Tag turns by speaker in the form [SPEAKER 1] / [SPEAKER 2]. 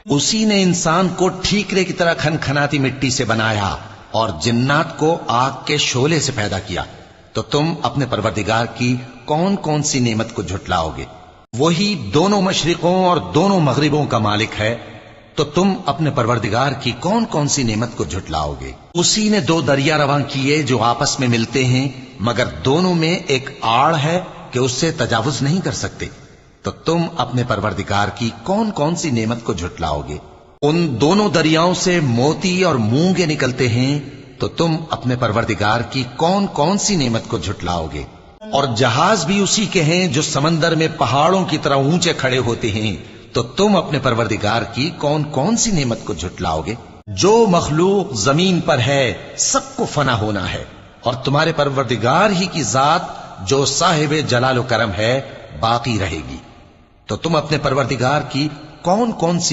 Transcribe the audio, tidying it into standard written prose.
[SPEAKER 1] اسی نے انسان کو ٹھیکرے کی طرح کھنکھناتی مٹی سے بنایا اور جنات کو آگ کے شعلے سے پیدا کیا، تو تم اپنے پروردگار کی کون کون سی نعمت کو جھٹلاؤ گے؟ وہی دونوں مشرقوں اور دونوں مغربوں کا مالک ہے، تو تم اپنے پروردگار کی کون کون سی نعمت کو جھٹلاؤ گے؟ اسی نے دو دریا رواں کیے جو آپس میں ملتے ہیں، مگر دونوں میں ایک آڑ ہے کہ اس سے تجاوز نہیں کر سکتے، تو تم اپنے پروردگار کی کون کون سی نعمت کو جھٹلاؤ گے؟ ان دونوں دریاؤں سے موتی اور مونگے نکلتے ہیں، تو تم اپنے پروردگار کی کون کون سی نعمت کو جھٹلاؤ گے؟ اور جہاز بھی اسی کے ہیں جو سمندر میں پہاڑوں کی طرح اونچے کھڑے ہوتے ہیں، تو تم اپنے پروردگار کی کون کون سی نعمت کو جھٹلاؤ گے؟ جو مخلوق زمین پر ہے سب کو فنا ہونا ہے، اور تمہارے پروردگار ہی کی ذات جو صاحب جلال و کرم ہے باقی رہے گی، تو تم اپنے پروردگار کی کون کون سی